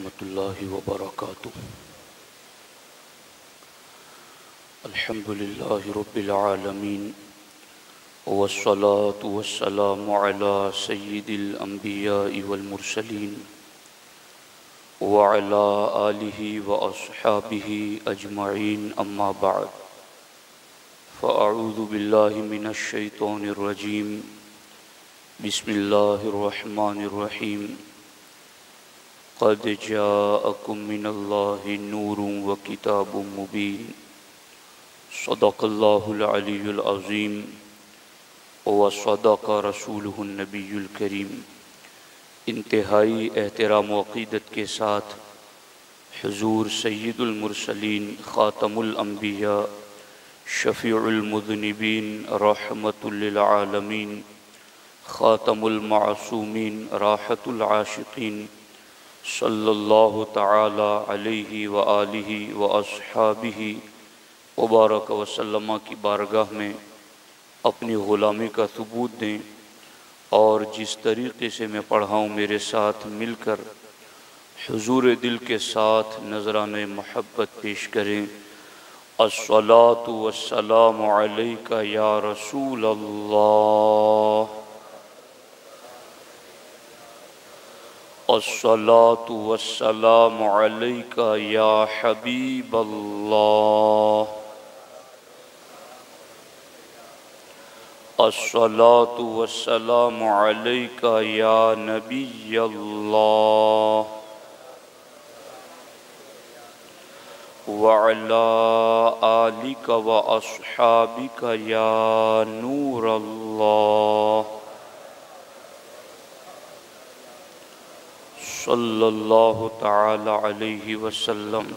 रहमतुल्लाहि व बरकातुहू। अल्हम्दुलिल्लाहि रब्बिल आलमीन वस्सलातु वस्सलामु अला सय्यिदिल अंबियाइ वल मुरसलीन व अला आलिहि व अस्हाबिहि अजमईन अम्मा बाद फ़अऊज़ु बिल्लाहि मिनश शैतानिर रजीम बिस्मिल्लाहिर रहमानिर रहीम क़द जाअकुम मिनल्लाहि नूरुन व किताबुम मुबीन सदक़ल्लाहुल अलीयुल अज़ीम व सदक़ रसूलुहुन नबियुल करीम। इंतहाई एहतराम व अक़ीदत के साथ हुज़ूर सय्यिदुल मुरसलीन ख़ातमुल अंबिया शफ़ीउल मुज़निबीन रहमतुल लिल आलमीन ख़ातमुल मासूमीन राहतुल आशिक़ीन सल्लल्लाहु तआला अलैहि व आलिहि व अस्हाबिहि व बारक व सल्लम की बारगाह में अपनी ग़ुलामी का सबूत दें और जिस तरीक़े से मैं पढ़ा हूँ मेरे साथ मिलकर हुज़ूर दिल के साथ नज़राने मोहब्बत पेश करें। अस्सलातु वस्सलामु अलैका या रसूल अल्लाह, अस्सलातु वस्सलामु अलैका या हबीब अल्लाह, अस्सलातु वस्सलामु अलैका या नबी अल्लाह व अला आलिका व अस्हाबिका या नूर अल्लाह सल्लल्लाहु तआला अलैहि वसल्लम।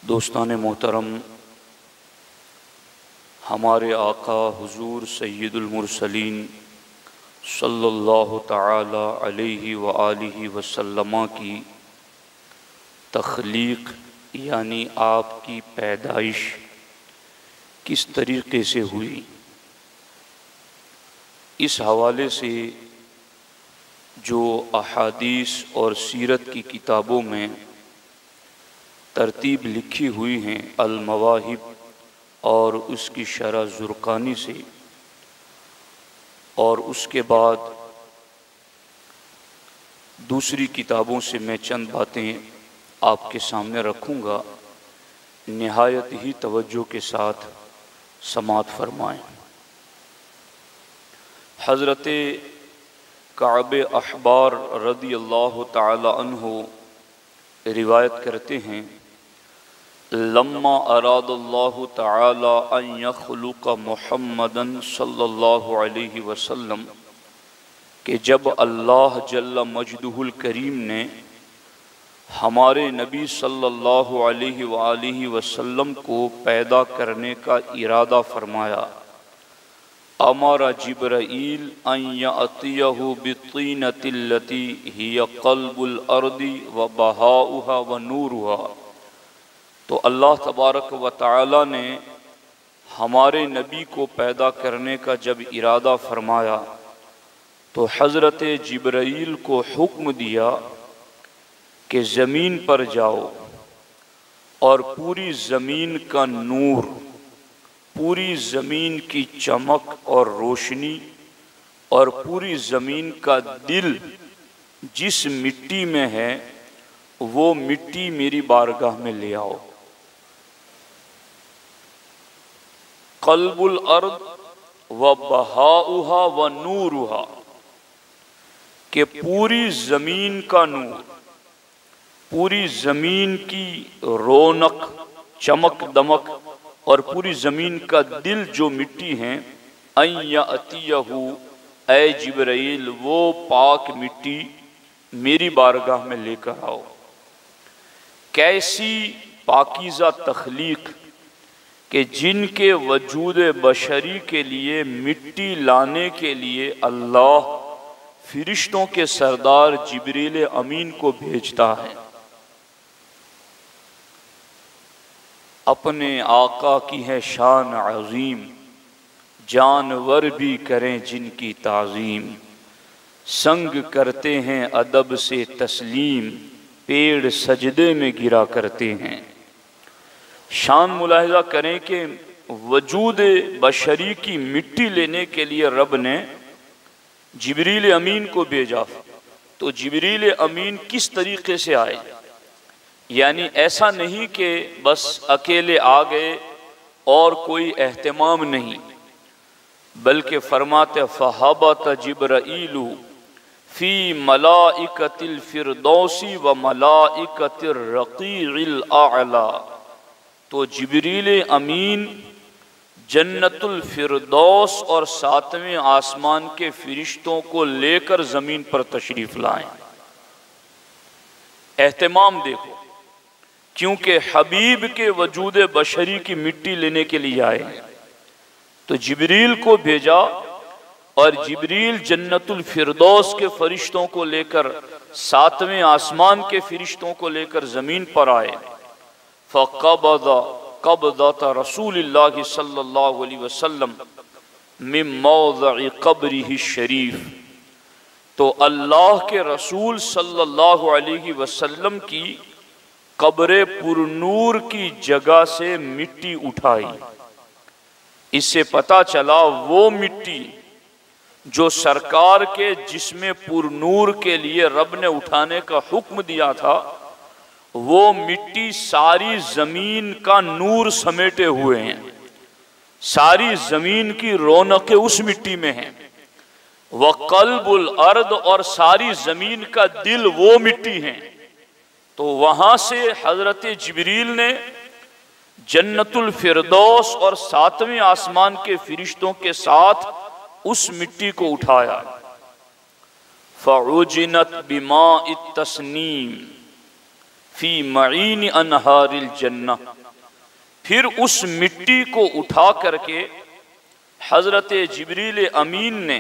दोस्तान मोहतरम, हमारे आका हुज़ूर सय्यिदुल मुरसलीन सल्लल्लाहु तआला अलैहि व आलिहि वसल्लम की तख्लीक यानी आपकी पैदाइश किस तरीक़े से हुई, इस हवाले से जो अहादीस और सीरत की किताबों में तरतीब लिखी हुई हैं अल-मवाहिब और उसकी शरह ज़ुरक़ानी से, और उसके बाद दूसरी किताबों से मैं चंद बातें आपके सामने रखूँगा, निहायत ही तवज्जो के साथ समात फरमाएँ। हज़रत काब अहबार रज़ी अल्लाह ताला अन्हु रिवायत करते हैं, लम्मा अरादल्लाहु ताला अन यख़्लुक़ मुहम्मदन सल्लल्लाहु अलैहि वसल्लम, कि जब अल्लाह जल्ल मजदुहुल करीम ने हमारे नबी सल्लल्लाहु अलैहि वसल्लम को पैदा करने का इरादा फरमाया, अमरा जिब्राईल अन यअतियहु बित्तीनतिल्लती हिय क़ल्बुल अर्दी व बहाउहा व नूरुहा। तो अल्लाह तबारक व तआला ने हमारे नबी को पैदा करने का जब इरादा फरमाया तो हज़रत जिब्राईल को हुक्म दिया कि ज़मीन पर जाओ और पूरी ज़मीन का नूर, पूरी ज़मीन की चमक और रोशनी और पूरी ज़मीन का दिल जिस मिट्टी में है वो मिट्टी मेरी बारगाह में ले आओ। क़ल्बुल अर्द व बहाउहा व नूरुहा, कि पूरी ज़मीन का नूर, पूरी ज़मीन की रौनक, चमक दमक और पूरी ज़मीन का दिल जो मिट्टी है, अन यअतियहु, ऐ जिब्राईल वो पाक मिट्टी मेरी बारगाह में लेकर आओ। कैसी पाकीज़ा तख्लीक कि जिनके वजूद बशरी के लिए मिट्टी लाने के लिए अल्लाह फरिश्तों के सरदार जिब्रील अमीन को भेजता है। अपने आका की है शान अज़ीम, जानवर भी करें जिनकी ताज़ीम, संग करते हैं अदब से तस्लीम, पेड़ सजदे में गिरा करते हैं। शान मुलाहिजा करें कि वजूद बशरी की मिट्टी लेने के लिए रब ने जिब्रील अमीन को भेजा। तो जिब्रील अमीन किस तरीके से आए, यानी ऐसा नहीं कि बस अकेले आ गए और कोई एहतमाम नहीं, बल्कि फरमाते फ़हबत जिब्राईलु फ़ी मलाइकतिल फ़िरदौसी व मलाइकतिर रक़ीइल आला। तो जिब्रील अमीन जन्नतुल फ़िरदौस और 7वें आसमान के फरिश्तों को लेकर ज़मीन पर तशरीफ़ लाएं। एहतमाम देखो, क्योंकि हबीब के वजूद बशरी की मिट्टी लेने के लिए आए तो जिब्रील को भेजा, और जिब्रील जन्नतुल फ़िरदौस के फरिश्तों को लेकर 7वें आसमान के फरिश्तों को लेकर ज़मीन पर आए। फ़क़बज़त रसूलिल्लाह सल्लल्लाहु अलैहि वसल्लम मिन मौज़अ क़ब्रिही शरीफ। तो अल्लाह के रसूल सल्लल्लाहु अलैहि वसल्लम की कब्र पुरनूर की जगह से मिट्टी उठाई। इससे पता चला वो मिट्टी जो सरकार के जिस्म पुरनूर के लिए रब ने उठाने का हुक्म दिया था, वो मिट्टी सारी जमीन का नूर समेटे हुए हैं, सारी जमीन की रौनकें उस मिट्टी में हैं। वह कल्बुल अर्द, और सारी जमीन का दिल वो मिट्टी है। तो वहां से हजरत जिब्रील ने जन्नतुल फ़िरदौस और 7वें आसमान के फरिश्तों के साथ उस मिट्टी को उठाया। फ़उजिनत बिमाइत तस्नीम फी मईन अनहारिल जन्नह। फिर उस मिट्टी को उठा करके हजरत जिब्रील अमीन ने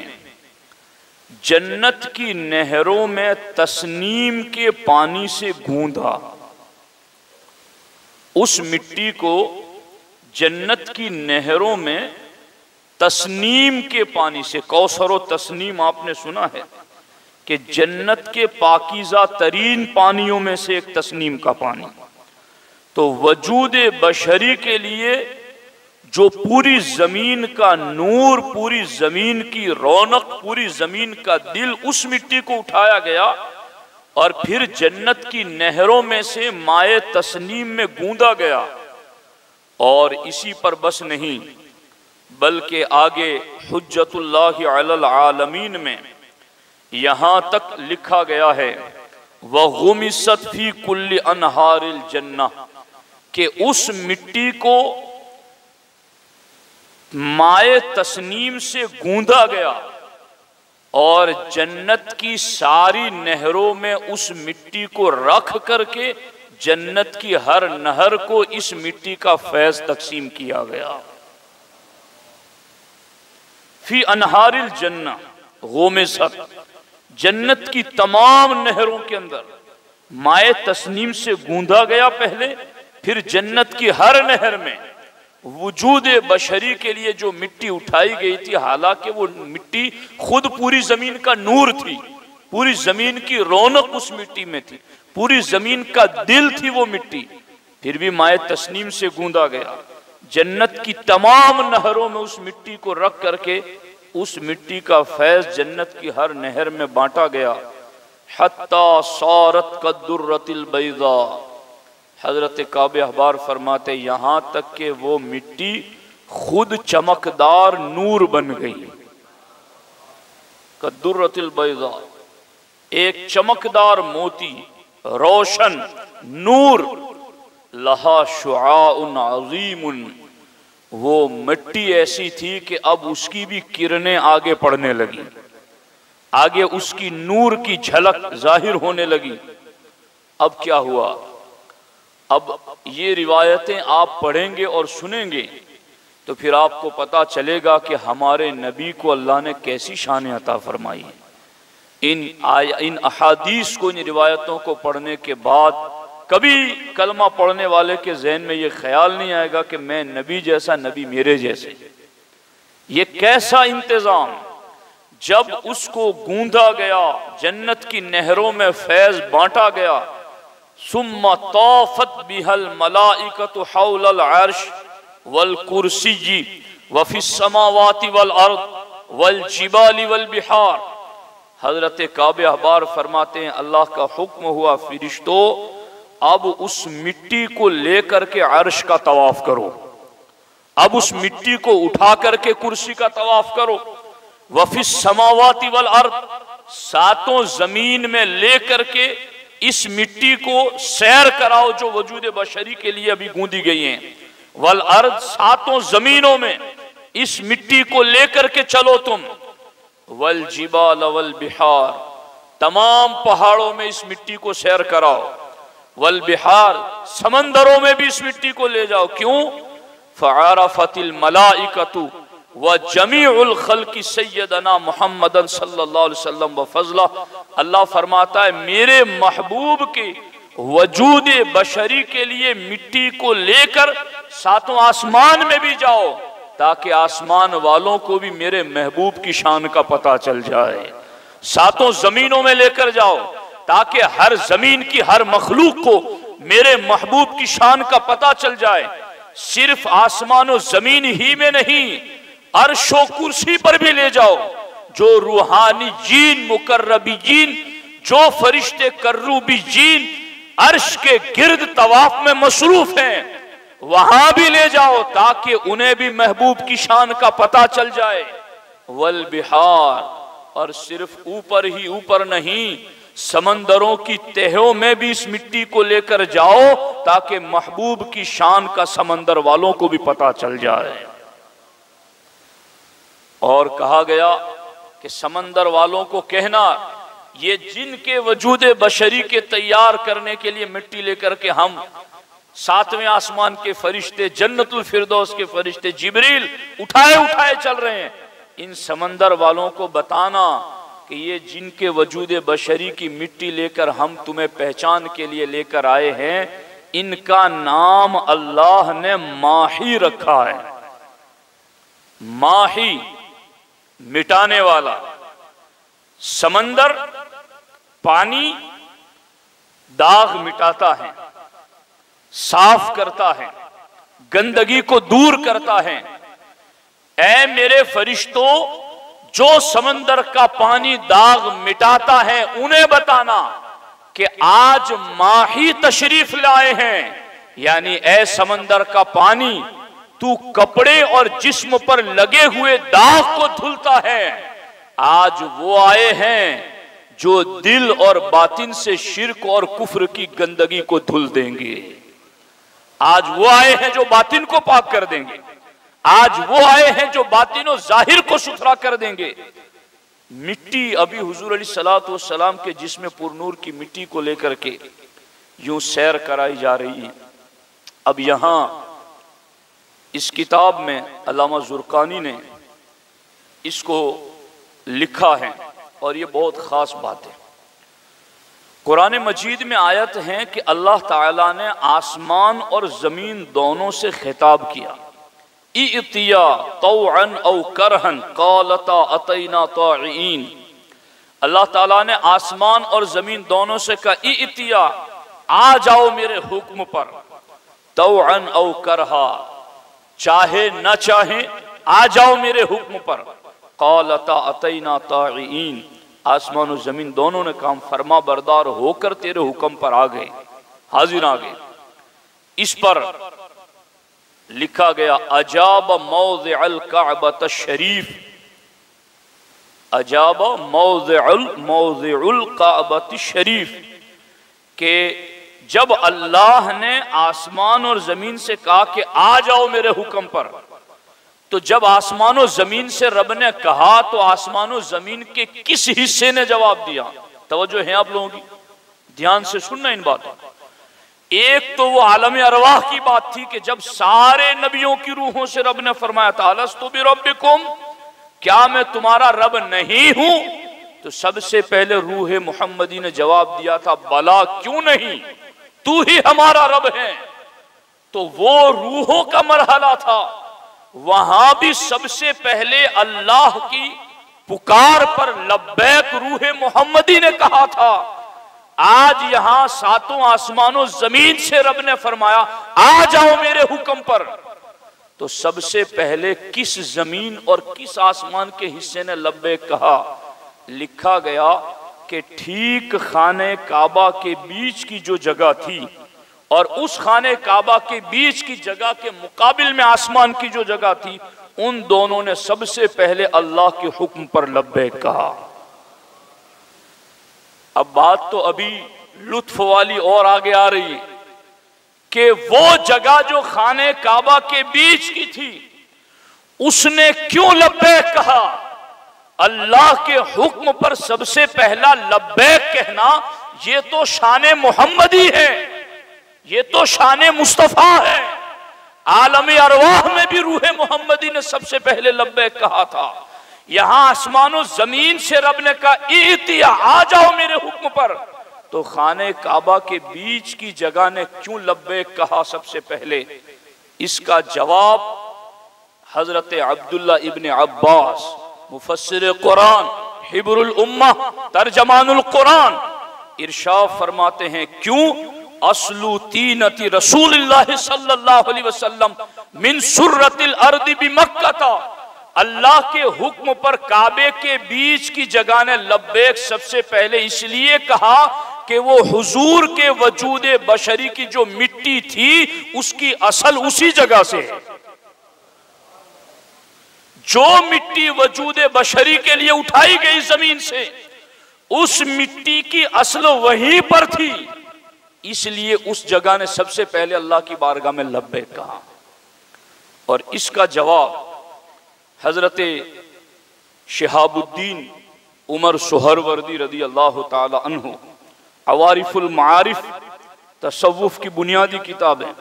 जन्नत की नहरों में तस्नीम के पानी से गूंधा। उस मिट्टी को जन्नत की नहरों में तस्नीम के पानी से, कौसर व तस्नीम आपने सुना है कि जन्नत के पाकीज़ा तरीन पानियों में से एक तस्नीम का पानी। तो वजूद बशरी के लिए जो पूरी जमीन का नूर, पूरी जमीन की रौनक, पूरी जमीन का दिल, उस मिट्टी को उठाया गया और फिर जन्नत की नहरों में से माए तस्नीम में गूंदा गया। और इसी पर बस नहीं, बल्कि आगे हुज्जतुल्लाहि अलल आलमीन में यहां तक लिखा गया है वह गुमिसत फी कुल्ली अनहारिल जन्नह, कि उस मिट्टी को माए तस्नीम से गूंदा गया और जन्नत की सारी नहरों में उस मिट्टी को रख करके जन्नत की हर नहर को इस मिट्टी का फैज तकसीम किया गया। फी अनहारिल जन्नह गुमिसत, जन्नत की तमाम नहरों के अंदर माए तस्नीम से गूंदा गया पहले, फिर जन्नत की हर नहर में वजूद बशरी के लिए जो मिट्टी उठाई गई थी, हालांकि वो मिट्टी खुद पूरी जमीन का नूर थी, पूरी जमीन की रौनक उस मिट्टी में थी, पूरी जमीन का दिल थी वो मिट्टी, फिर भी माए तस्नीम से गूंदा गया। जन्नत की तमाम नहरों में उस मिट्टी को रख करके उस मिट्टी का फैज जन्नत की हर नहर में बांटा गया। हत्ता सारत कद्दुर्रतिल बैदा, हजरत काबे अहबार फरमाते यहां तक कि वो मिट्टी खुद चमकदार नूर बन गई। कद्दुर्रतिल बैदा, एक चमकदार मोती, रोशन नूर, लहा शुआउन अज़ीमुन, वो मिट्टी ऐसी थी कि अब उसकी भी किरणें आगे पड़ने लगी, आगे उसकी नूर की झलक जाहिर होने लगी। अब क्या हुआ, अब ये रिवायतें आप पढ़ेंगे और सुनेंगे तो फिर आपको पता चलेगा कि हमारे नबी को अल्लाह ने कैसी शान अता फरमाई है। इन अहादीस को, इन रिवायतों को पढ़ने के बाद कभी कलमा पढ़ने वाले के जहन में ये ख्याल नहीं आएगा कि मैं नबी जैसा, नबी मेरे जैसे। ये कैसा इंतजाम, जब उसको गूंदा गया, जन्नत की नहरों में फैज बांटा गया, सुम्मा तौफत बिहल मलाइकतु हौलल अर्श वल कुर्सी व फिस समावाति वल अर्द वल जिबाली वल बिहार। हजरत काबे अहबार फरमाते हैं अल्लाह का हुक्म हुआ, फिरिश्तों अब उस मिट्टी को लेकर के अर्श का तवाफ करो, अब उस मिट्टी को उठा करके कुर्सी का तवाफ करो। वफिस समावाति वल अर्द, सातों जमीन में लेकर के इस मिट्टी को सैर कराओ जो वजूद बशरी के लिए अभी गूंदी गई हैं। वल अर्द, सातों जमीनों में इस मिट्टी को लेकर के चलो तुम। वल जिबाल वल बिहार, तमाम पहाड़ों में इस मिट्टी को सैर कराओ। वल बिहार, समंदरों में भी इस मिट्टी को ले जाओ। क्यों? फ़अरफ़तिल मलाइकतु व जमीउल खल्क़ि सय्यदना मुहम्मदन सल्लल्लाहु अलैहि वसल्लम व फज़ला। अल्लाह फरमाता है मेरे महबूब के वजूद बशरी के लिए मिट्टी को लेकर सातों आसमान में भी जाओ, ताकि आसमान वालों को भी मेरे महबूब की शान का पता चल जाए। सातों जमीनों में लेकर जाओ ताकि हर जमीन की हर मखलूक को मेरे महबूब की शान का पता चल जाए। सिर्फ आसमान और जमीन ही में नहीं, अर्शो कुर्सी पर भी ले जाओ। जो रूहानी जीन मुकर्रबी जीन, जो फरिश्ते कर्रूबी जीन अर्श के गिर्द तवाफ में मसरूफ हैं, वहां भी ले जाओ ताकि उन्हें भी महबूब की शान का पता चल जाए। वल बिहार, और सिर्फ ऊपर ही ऊपर नहीं, समंदरों की तहों में भी इस मिट्टी को लेकर जाओ ताकि महबूब की शान का समंदर वालों को भी पता चल जाए। और कहा गया कि समंदर वालों को कहना, ये जिनके वजूद बशरी के तैयार करने के लिए मिट्टी लेकर के हम सातवें आसमान के फरिश्ते, जन्नतुल फिरदौस के फरिश्ते जिब्रील उठाए उठाए चल रहे हैं, इन समंदर वालों को बताना कि ये जिनके वजूद बशरी की मिट्टी लेकर हम तुम्हें पहचान के लिए लेकर आए हैं, इनका नाम अल्लाह ने माही रखा है। माही, मिटाने वाला। समंदर पानी दाग मिटाता है, साफ करता है, गंदगी को दूर करता है। ऐ मेरे फरिश्तों, जो समंदर का पानी दाग मिटाता है उन्हें बताना कि आज माही तशरीफ लाए हैं, यानी ऐ समंदर का पानी, तू कपड़े और जिस्म पर लगे हुए दाग को धुलता है। आज वो आए हैं जो दिल और बातिन से शिर्क और कुफ्र की गंदगी को धुल देंगे। आज वो आए हैं जो बातिन को पाक कर देंगे। आज वो आए हैं जो बातिन और जाहिर को सुथरा कर देंगे। मिट्टी अभी हुजूर अलैहिस्सलातु वस्सलाम के जिस्म पुरनूर की मिट्टी को लेकर के यूं सैर कराई जा रही है। अब यहां इस किताब में अल्लामा ज़ुरकानी ने इसको लिखा है और ये बहुत ख़ास बात है। कुरान मजीद में आयत है कि अल्लाह ताला ने आसमान और ज़मीन दोनों से खिताब किया, इतिया तौअन औ करहन क़ालता अतैना ताईन। अल्लाह ताला ने आसमान और ज़मीन दोनों से कहा, इतिया, आ जाओ मेरे हुक्म पर, तौअन औ करहा, चाहे न चाहे आ जाओ मेरे हुक्म पर। क़ालता अतैना ताईन, आसमान और जमीन दोनों ने काम फरमा बरदार होकर तेरे हुक्म पर आ गए, हाजिर आ गए। इस पर लिखा गया, अजाब मौज़िअल काबत शरीफ, अजाब मौज़िउल काबत शरीफ, के जब अल्लाह ने आसमान और जमीन से कहा कि आ जाओ मेरे हुक्म पर, तो जब आसमान और जमीन से रब ने कहा तो आसमान और जमीन के किस हिस्से ने जवाब दिया? तवज्जो है आप लोगों की, ध्यान से सुनना इन बातों। एक तो वो आलम अरवाह की बात थी कि जब सारे नबियों की रूहों से रब ने फरमाया था, अलस्तु बिरब्बिकुम, क्या मैं तुम्हारा रब नहीं हूं? तो सबसे पहले रूह मुहम्मदी ने जवाब दिया था, बला, क्यों नहीं, तू ही हमारा रब है। तो वो रूहों का मरहला था, वहां भी सबसे पहले अल्लाह की पुकार पर लब्बैक रूह मोहम्मदी ने कहा था, आज यहां सातों आसमानों जमीन से रब ने फरमाया आ जाओ मेरे हुक्म पर, तो सबसे पहले किस जमीन और किस आसमान के हिस्से ने लब्बैक कहा? लिखा गया कि ठीक खाने काबा के बीच की जो जगह थी और उस खाने काबा के बीच की जगह के मुकाबिल में आसमान की जो जगह थी, उन दोनों ने सबसे पहले अल्लाह के हुक्म पर लब्बैक कहा। अब बात तो अभी लुत्फ वाली और आगे आ रही है कि वो जगह जो खाने काबा के बीच की थी, उसने क्यों लब्बैक कहा? अल्लाह के हुक्म पर सबसे पहला लब्बैक कहना, ये तो शान मोहम्मदी है, ये तो शान मुस्तफा है। आलम अरवाह में भी रूह मोहम्मदी ने सबसे पहले लब्बैक कहा था। यहां आसमानों जमीन से रब ने कहा इतिया, आ जाओ मेरे हुक्म पर, तो खाने काबा के बीच की जगह ने क्यों लब्बैक कहा सबसे पहले? इसका जवाब हजरत अब्दुल्ला इब्न अब्बास मुफस्सिर कुरान, हिब्रुल उम्मा, तर्जमानुल कुरान इरशाद फरमाते हैं, क्यों? असलू तीनती रसूलुल्लाह सल्लल्लाहु अलैहि वसल्लम मिन सुर्रतिल अर्दी बिमक्का, अल्लाह के हुक्म पर काबे के बीच की जगह ने लब्बैक सबसे पहले इसलिए कहा कि वो हुजूर के वजूद बशरी की जो मिट्टी थी उसकी असल उसी जगह से है। जो मिट्टी वजूद बशरी के लिए उठाई गई जमीन से, उस मिट्टी की असल वहीं पर थी, इसलिए उस जगह ने सबसे पहले अल्लाह की बारगाह में लब्बैक कहा। और इसका जवाब हजरत शिहाबुद्दीन उमर सुहरवर्दी रदी अल्लाह ताला अन्हु, अवारिफुल मारिफ तसव्वुफ की बुनियादी किताब है,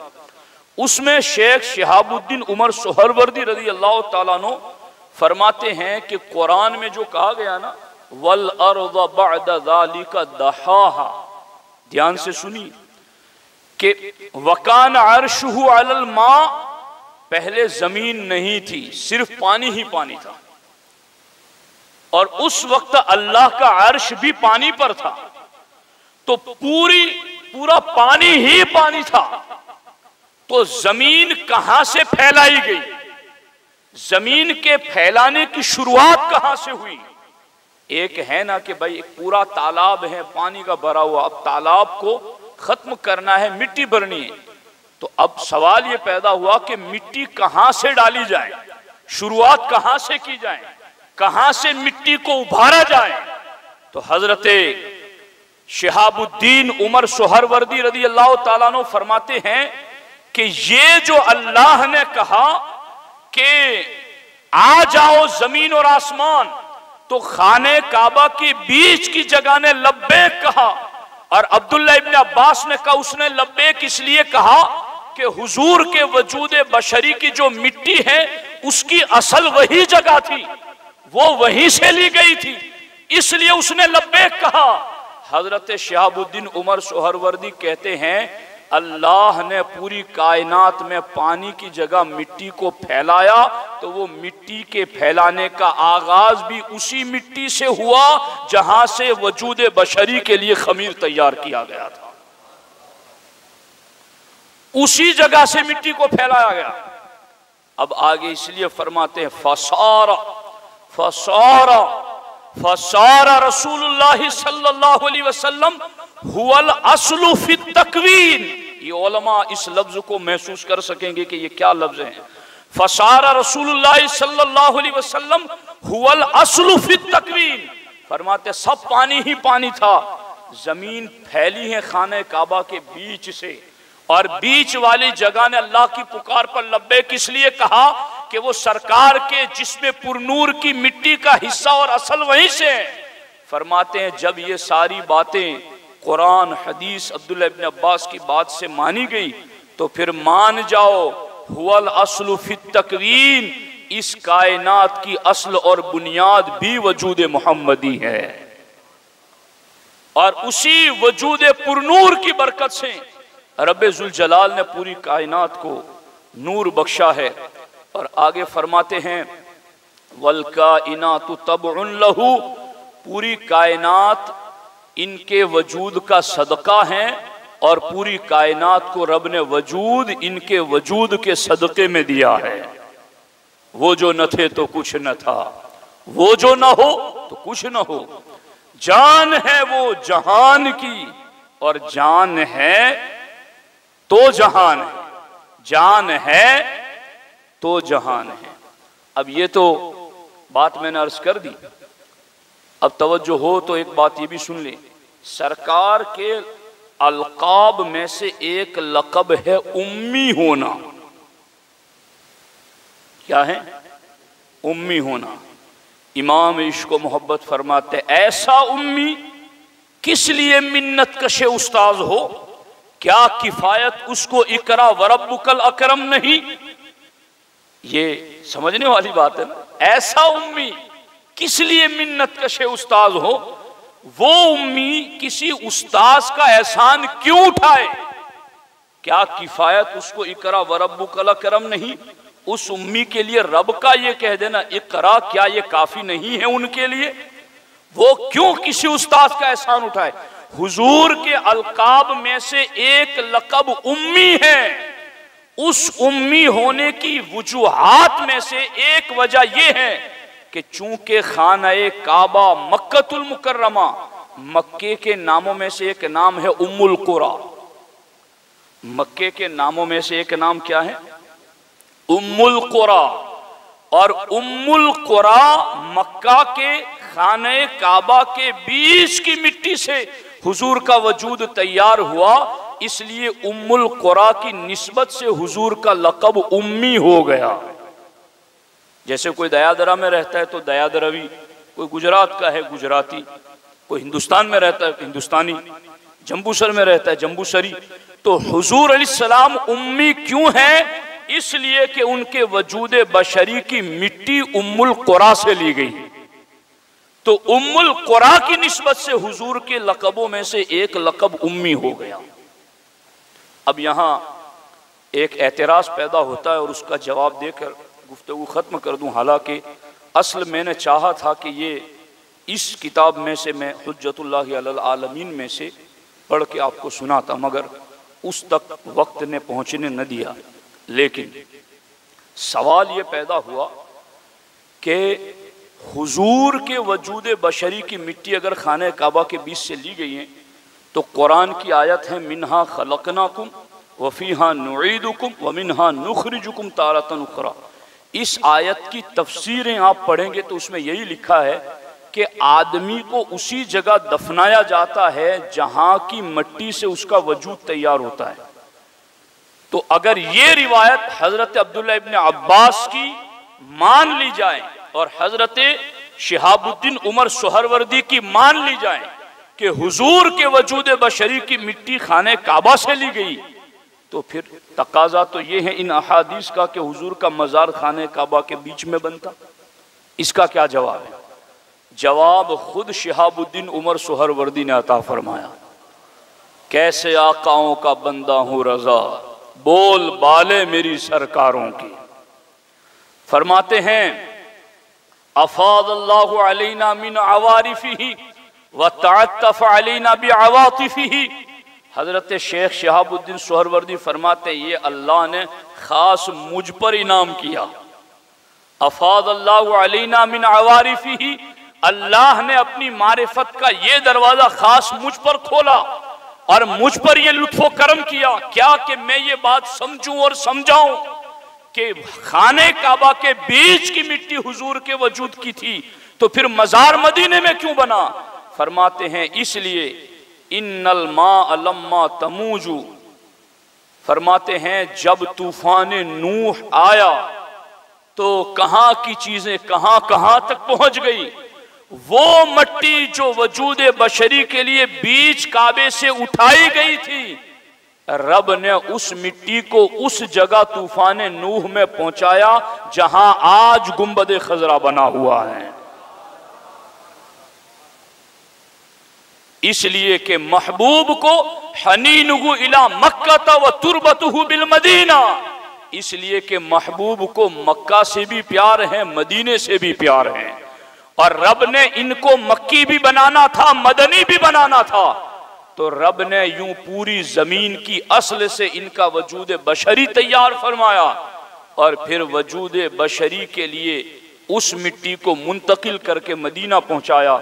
उसमें शेख शिहाबुद्दीन उमर सुहरवर्दी रदी अल्लाह ताला अन्हु फरमाते हैं कि कुरान में जो कहा गया ना, वल अर्ज़ बअद ज़ालिका दहाहा, ध्यान से सुनिए कि वकान अर्शुहु अलल मा, पहले जमीन नहीं थी, सिर्फ पानी ही पानी था, और उस वक्त अल्लाह का अर्श भी पानी पर था, तो पूरा पानी ही पानी था, तो जमीन कहां से फैलाई गई? जमीन के फैलाने की शुरुआत कहां से हुई? एक है ना कि भाई एक पूरा तालाब है पानी का भरा हुआ, अब तालाब को खत्म करना है, मिट्टी भरनी है, तो अब सवाल ये पैदा हुआ कि मिट्टी कहां से डाली जाए, शुरुआत कहां से की जाए, कहां से मिट्टी को उभारा जाए? तो हजरत शिहाबुद्दीन उमर सुहरवर्दी रदी अल्लाह ताला अन्हु फरमाते हैं कि ये जो अल्लाह ने कहा कि आ जाओ जमीन और आसमान, तो खाने काबा के बीच की जगह ने लब्बैक कहा, और अब्दुल्ला इब्न अब्बास ने कहा उसने लब्बैक इसलिए कहा कि हुजूर के वजूद बशरी की जो मिट्टी है उसकी असल वही जगह थी, वो वहीं से ली गई थी, इसलिए उसने लब्बैक कहा। हजरत शिहाबुद्दीन उमर सुहरवर्दी कहते हैं अल्लाह ने पूरी कायनात में पानी की जगह मिट्टी को फैलाया, तो वो मिट्टी के फैलाने का आगाज भी उसी मिट्टी से हुआ जहां से वजूद बशरी के लिए खमीर तैयार किया गया था, उसी जगह से मिट्टी को फैलाया गया। अब आगे इसलिए फरमाते हैं फसारा फसारा फसारा रसूलुल्लाह सल्लल्लाहु अलैहि वसल्लम हुवल अस्लु फित तकवीन। ये उलमा इस लफ्ज को महसूस कर सकेंगे कि ये क्या लफ्ज है। फसारा रसूलुल्लाह सल्लल्लाहु अलैहि वसल्लम हुवल अस्लु फित तकवीन, फरमाते सब पानी ही पानी था, जमीन फैली है खाने काबा के बीच से, और बीच वाली जगह ने अल्लाह की पुकार पर लब्बैक इसलिए कहा कि वो सरकार के जिस्म पुरनूर की मिट्टी का हिस्सा और असल वहीं से है। फरमाते हैं जब ये सारी बातें कुरान हदीस अब्दुल्ला इब्न अब्बास की बात से मानी गई, तो फिर मान जाओ हुवल अस्लु फित तकवीन, इस कायनात की असल और बुनियाद भी वजूद मोहम्मदी है, और उसी वजूद पुरनूर की बरकत से रब्बे जुल जलाल ने पूरी कायनात को नूर बख्शा है। और आगे फरमाते हैं वल काइनातु तबउन लहू, पूरी कायनात इनके वजूद का सदका है और पूरी कायनात को रब ने वजूद इनके वजूद के सदके में दिया है। वो जो न थे तो कुछ न था, वो जो न हो तो कुछ न हो। जान है वो जहान की और जान है तो जहान है, जान है तो जहान है। अब ये तो बात मैंने अर्ज कर दी, अब तवज्जो हो तो एक बात ये भी सुन ले। सरकार के अलकाब में से एक लक़ब है उम्मी होना। क्या है? उम्मी होना। इमाम इश्क व मोहब्बत फरमाते ऐसा उम्मी किस लिए मिन्नत कशे उस्ताज हो, क्या किफायत उसको इकरा वरब्बुकल अकरम नहीं। ये समझने वाली बात है ना। ऐसा उम्मी किस लिए मिन्नत कशे उस्ताज हो, वो उम्मी किसी उस्ताज का एहसान क्यों उठाए, क्या किफायत उसको इकरा वरब्बुकल अकरम नहीं। उस उम्मी के लिए रब का ये कह देना इकरा, क्या ये काफी नहीं है उनके लिए? वो क्यों किसी उस्ताद का एहसान उठाए। हुजूर के अलकाब में से एक लक़ब उम्मी है। उस उम्मी होने की वजूहात में से एक वजह यह है कि चूंकि खाना-ए काबा मक्कतुल मुकर्रमा, मक्के के नामों में से एक नाम है उम्मुल कुरा। मक्के के नामों में से एक नाम क्या है? उम्मुल कुरा। और उम्मुल कुरा मक्का के खाने काबा के बीच की मिट्टी से हुजूर का वजूद तैयार हुआ, इसलिए उम्मुल कुरा की निस्बत से हुजूर का लक़ब उम्मी हो गया। जैसे कोई दयादरा में रहता है तो दयादरवी, कोई गुजरात का है गुजराती, कोई हिंदुस्तान में रहता है हिंदुस्तानी, जम्बूसर में रहता है जम्बूसरी। तो हुजूर अलैहिस्सलाम उम्मी क्यों है? इसलिए कि उनके वजूद बशरी की मिट्टी उम्मुल कुरा से ली गई। तो उम्मुल कुरा की निस्बत से हुजूर के लक़बों में से एक लक़ब उम्मी हो गया। अब यहां एक एतराज पैदा होता है और उसका जवाब देकर गुफ्तगू खत्म कर दूं। हालांकि असल मैंने चाहा था कि ये इस किताब में से मैं हुज्जतुल्लाहि अलल आलमीन में से पढ़ के आपको सुनाता, मगर उस तक वक्त ने पहुंचने न दिया। लेकिन सवाल ये पैदा हुआ कि हुजूर के वजूद बशरी की मिट्टी अगर खाने काबा के बीच से ली गई है तो कुरान की आयत है मिन्हा खलकनाकुम वफ़ीहा नुईदुकुम व मिन्हा नुखरिजुकुम तारतन उखरा। इस आयत की तफसीरें आप पढ़ेंगे तो उसमें यही लिखा है कि आदमी को उसी जगह दफनाया जाता है जहां की मिट्टी से उसका वजूद तैयार होता है। तो अगर ये रिवायत हजरत अब्दुल्ला इब्न अब्बास की मान ली जाए और हजरत शिहाबुद्दीन उमर सुहरवर्दी की मान ली जाए कि हुजूर के वजूद बशरी की मिट्टी खाने काबा से ली गई, तो फिर तकाजा तो ये है इन अहादीस का कि हुजूर का मजार खाने काबा के बीच में बनता। इसका क्या जवाब है? जवाब खुद शिहाबुद्दीन उमर सुहरवर्दी ने अता फरमाया। कैसे आकाओं का बंदा हूं रजा, बोल बाले मेरी सरकारों की। फरमाते हैं अफ़ादल्लाहु अलैना मिन अवारिफिही व तअत्तफ़ अलैना बिअवातिफिही। हजरत शेख शिहाबुद्दीन सुहरवर्दी फरमाते ये अल्लाह ने खास मुझ पर इनाम किया। अफ़ादल्लाहु अलैना मिन अवारिफिही, अल्लाह ने अपनी मारिफत का ये दरवाजा खास मुझ पर खोला और मुझ पर यह लुत्फ़ो करम किया क्या कि मैं ये बात समझूं और समझाऊं कि खाने काबा के बीच की मिट्टी हुजूर के वजूद की थी, तो फिर मजार मदीने में क्यों बना? फरमाते हैं इसलिए इन्नल मा लम्मा तमूजू, फरमाते हैं जब तूफान नूह आया तो कहां की चीजें कहां कहां तक पहुंच गई। वो मट्टी जो वजूद बशरी के लिए बीच काबे से उठाई गई थी, रब ने उस मिट्टी को उस जगह तूफान नूह में पहुंचाया जहां आज गुंबद खजरा बना हुआ है। इसलिए कि महबूब को हनीनुहु इला मक्का व तुरबतुहु बिल मदीना, इसलिए कि महबूब को मक्का से भी प्यार है, मदीने से भी प्यार है, और रब ने इनको मक्की भी बनाना था, मदनी भी बनाना था। तो रब ने यूं पूरी जमीन की असल से इनका वजूद बशरी तैयार फरमाया, और फिर वजूद बशरी के लिए उस मिट्टी को मुंतकिल करके मदीना पहुंचाया,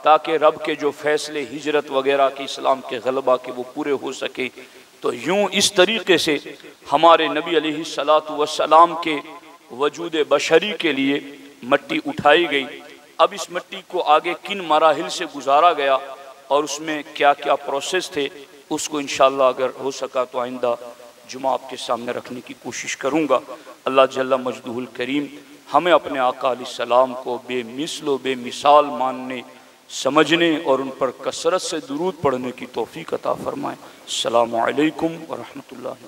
ताकि रब के जो फैसले हिजरत वगैरह के, इस्लाम के गलबा के, वो पूरे हो सके। तो यूं इस तरीके से हमारे नबी अलैहिस्सलातु वस्सलाम के वजूद बशरी के लिए मट्टी उठाई गई। अब इस मट्टी को आगे किन मराहिल से गुजारा गया और उसमें क्या क्या प्रोसेस थे, उसको इंशाअल्लाह अगर हो सका तो आइंदा जुमा आपके सामने रखने की कोशिश करूँगा। अल्लाह जल्ला मजदूहुल करीम हमें अपने आका अलैहिस्सलाम को बेमिसल बेमिसाल मानने, समझने और उन पर कसरत से दुरूद पढ़ने की तौफीक अता फरमाए। अस्सलामु अलैकुम व रहमतुल्लाहि।